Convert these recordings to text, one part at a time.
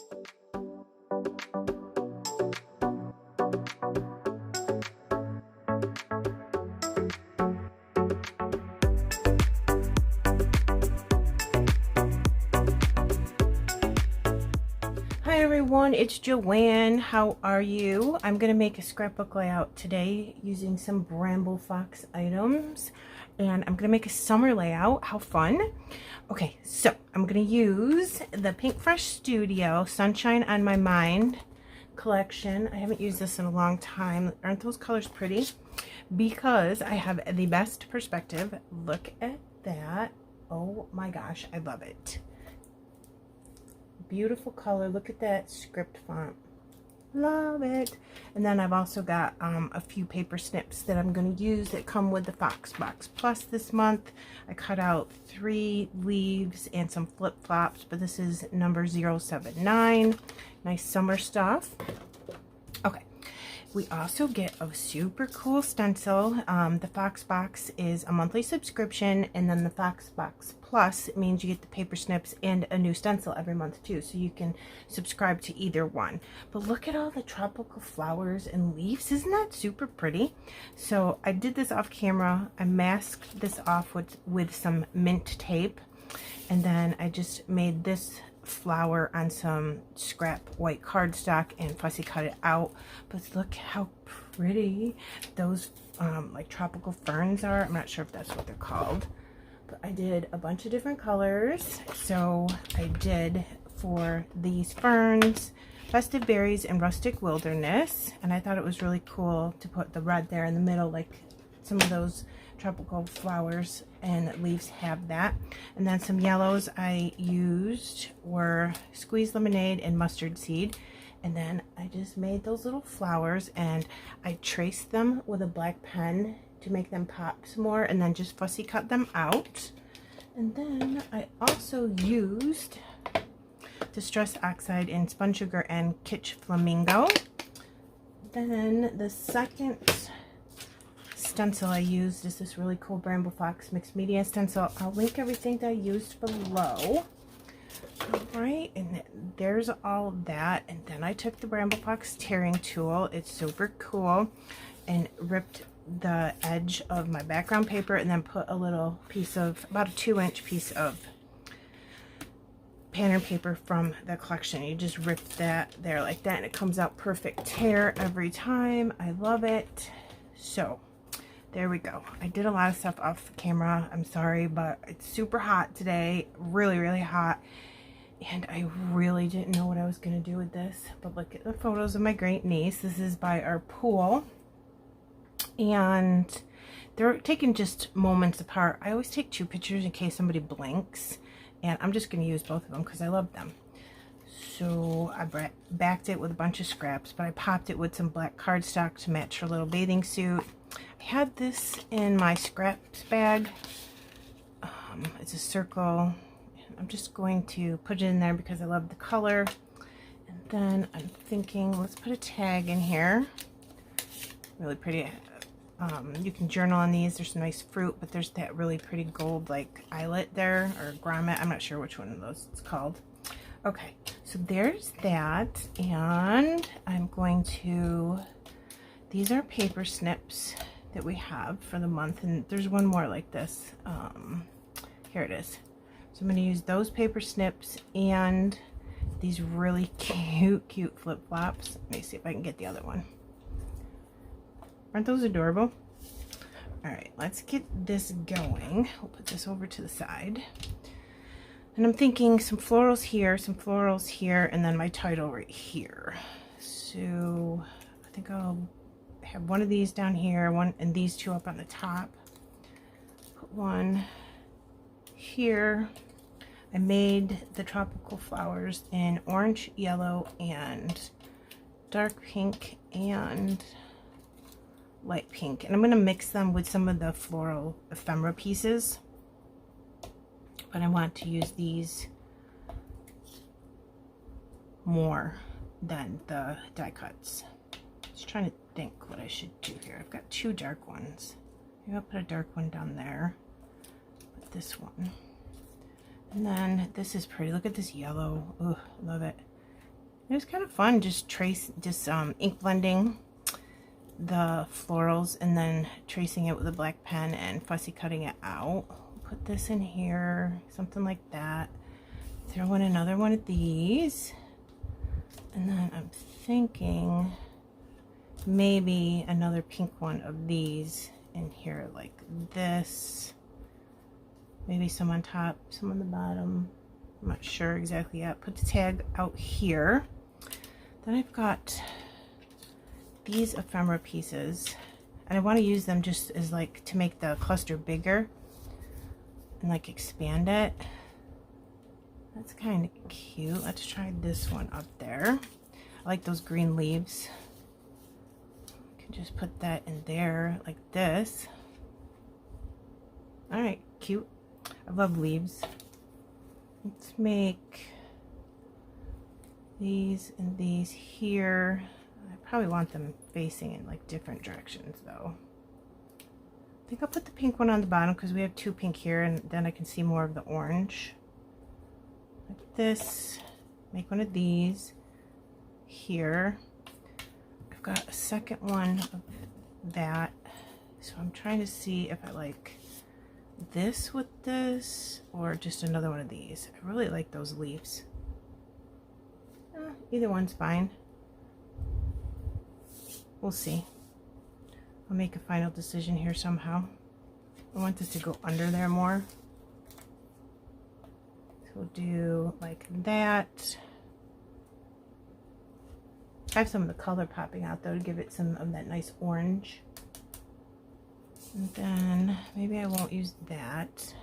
Hi everyone, it's Joanne. How are you? I'm going to make a scrapbook layout today using some Bramble Fox items. And I'm going to make a summer layout. How fun. Okay, so I'm going to use the Pinkfresh Studio Sunshine on My Mind collection. I haven't used this in a long time. Aren't those colors pretty? Because I have the best perspective. Look at that. Oh my gosh, I love it. Beautiful color. Look at that script font. Love it. And then I've also got a few paper snips that I'm going to use that come with the Fox Box Plus this month. I cut out 3 leaves and some flip-flops, but this is number 079. Nice summer stuff. Okay. We also get a super cool stencil. The Fox Box is a monthly subscription, and then the Fox Box Plus means you get the paper snips and a new stencil every month too, so you can subscribe to either one. But look at all the tropical flowers and leaves. Isn't that super pretty? So I did this off camera. I masked this off with some mint tape, and then I just made this flower on some scrap white cardstock and fussy cut it out. But look how pretty those like tropical ferns are. I'm not sure if that's what they're called, but I did a bunch of different colors. So I did for these ferns festive berries and rustic wilderness, and I thought it was really cool to put the red there in the middle, like some of those tropical flowers and leaves have that. And then some yellows I used were squeezed lemonade and mustard seed. And then I just made those little flowers, and I traced them with a black pen to make them pop some more, and then just fussy cut them out. And then I also used Distress Oxide in Spun Sugar and Kitsch Flamingo. Then the second stencil I used is this really cool Bramble Fox mixed media stencil. I'll link everything that I used below. Alright, and there's all of that. And then I took the Bramble Fox tearing tool. It's super cool, and ripped the edge of my background paper, and then put a little piece of, about a 2-inch piece of pattern paper from the collection. You just rip that there like that, and it comes out perfect tear every time. I love it. So there we go. I did a lot of stuff off camera. I'm sorry, but it's super hot today. Really, really hot. And I really didn't know what I was going to do with this. But look at the photos of my great niece. This is by our pool. And they're taken just moments apart. I always take 2 pictures in case somebody blinks. And I'm just going to use both of them because I love them. So I backed it with a bunch of scraps, but I popped it with some black cardstock to match her little bathing suit. I had this in my scraps bag. It's a circle. I'm just going to put it in there because I love the color. And then I'm thinking, let's put a tag in here. Really pretty. You can journal on these. There's some nice fruit, but there's that really pretty gold like eyelet there, or grommet. I'm not sure which one of those it's called. Okay, so there's that. And I'm going to, these are paper snips that we have for the month, and there's one more like this. Here it is. So I'm going to use those paper snips and these really cute flip-flops. Let me see if I can get the other one. Aren't those adorable? Alright, let's get this going. We'll put this over to the side. And I'm thinking some florals here, and then my title right here. So I think I'll have one of these down here, one, and these 2 up on the top. Put one here. I made the tropical flowers in orange, yellow, and dark pink, and light pink. And I'm going to mix them with some of the floral ephemera pieces. But I want to use these more than the die cuts. Just trying to think what I should do here. I've got 2 dark ones. Maybe I'll put a dark one down there. Put this one. And then this is pretty. Look at this yellow. Ooh, love it. It was kind of fun just ink blending the florals and then tracing it with a black pen and fussy cutting it out. Put this in here, something like that. Throw in another one of these. And then I'm thinking maybe another pink one of these in here like this. Maybe some on top, some on the bottom. I'm not sure exactly yet. Put the tag out here. Then I've got these ephemera pieces, and I want to use them just as like to make the cluster bigger and like expand it. That's kind of cute. Let's try this one up there. I like those green leaves. I can just put that in there like this. All right, cute. I love leaves. Let's make these and these here. I probably want them facing in like different directions though. I think I'll put the pink one on the bottom because we have two pink here, and then I can see more of the orange. Like this. Make one of these here. I've got a second one of that. So I'm trying to see if I like this with this or just another one of these. I really like those leaves. Either one's fine. We'll see. I'll make a final decision here somehow. I want this to go under there more. So we'll do like that. I have some of the color popping out though to give it some of that nice orange. And then maybe I won't use that.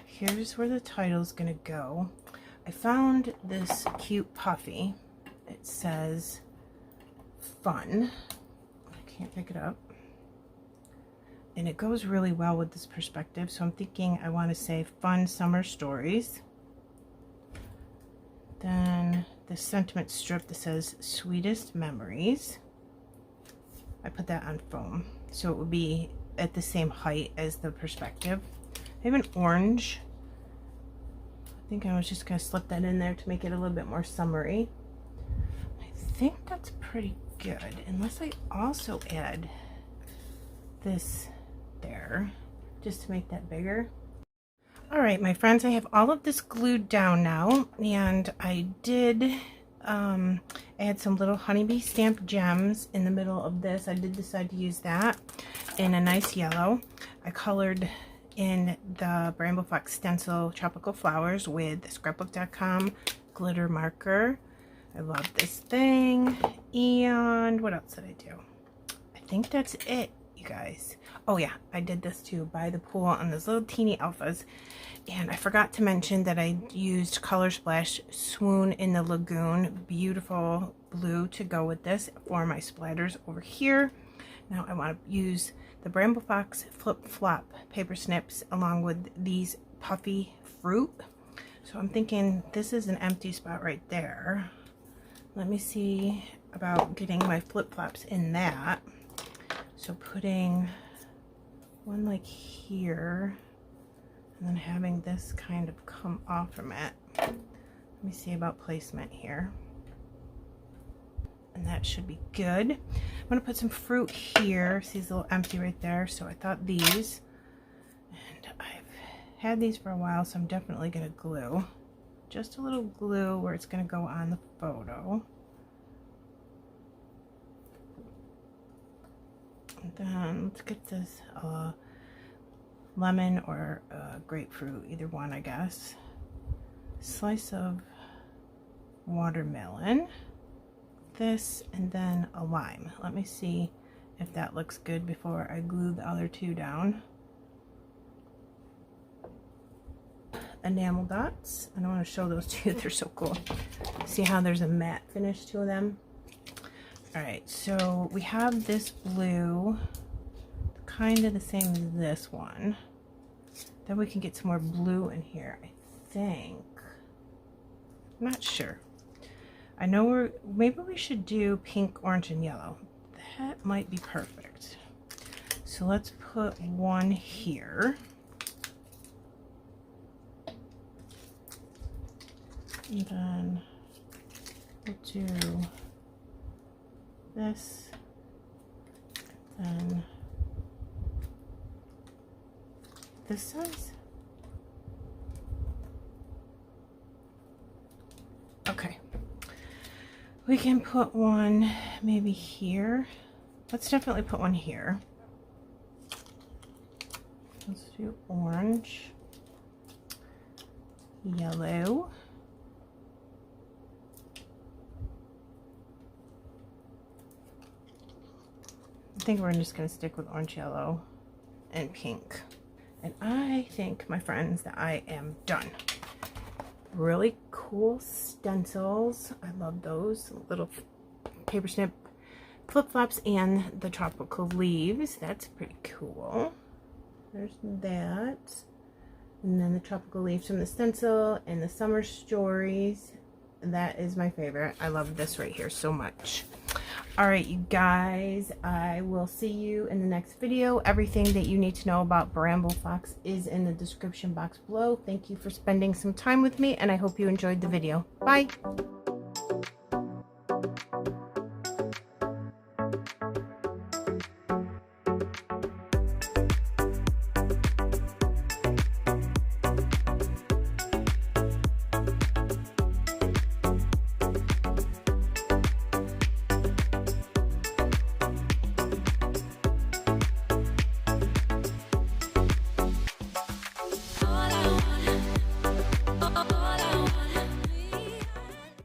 Here's where the title's gonna go. I found this cute puffy. It says fun. I can't pick it up. And it goes really well with this perspective. So I'm thinking I want to say fun summer stories. Then the sentiment strip that says sweetest memories. I put that on foam. So it would be at the same height as the perspective. I have an orange. I think I was just going to slip that in there to make it a little bit more summery. I think that's pretty good, unless I also add this there just to make that bigger. All right, my friends, I have all of this glued down now, and I did add some little honeybee stamp gems in the middle of this. I did decide to use that in a nice yellow. I colored in the Bramble Fox stencil tropical flowers with the scrapbook.com glitter marker. I love this thing. And what else did I do? I think that's it, you guys. Oh yeah, I did this too by the pool on those little teeny alphas. And I forgot to mention that I used Color Splash Swoon in the Lagoon. Beautiful blue to go with this for my splatters over here. Now I want to use the Bramble Fox Flip Flop paper snips along with these puffy fruit. So I'm thinking this is an empty spot right there. Let me see about getting my flip flops in that. So putting one like here and then having this kind of come off from it. Let me see about placement here. And that should be good. I'm going to put some fruit here. See, it's a little empty right there. So I thought these. And I've had these for a while, so I'm definitely going to glue. Just a little glue where it's going to go on the photo. And then let's get this lemon or grapefruit, either one, I guess. Slice of watermelon. This, and then a lime. Let me see if that looks good before I glue the other two down. Enamel dots. I don't want to show those to you. They're so cool. See how there's a matte finish to them? Alright, so we have this blue, kind of the same as this one. Then we can get some more blue in here, I think. I'm not sure. I know maybe we should do pink, orange, and yellow. That might be perfect. So let's put one here. And then we'll do this, then this size. Okay, we can put one maybe here. Let's definitely put one here. Let's do orange, yellow, I think we're just going to stick with orange, yellow, and pink. And I think, my friends, that I am done. Really cool stencils. I love those little paper snip flip-flops and the tropical leaves. That's pretty cool. There's that. And then the tropical leaves from the stencil and the summer stories. That is my favorite. I love this right here so much. All right, you guys, I will see you in the next video. Everything that you need to know about Bramble Fox is in the description box below. Thank you for spending some time with me, and I hope you enjoyed the video. Bye.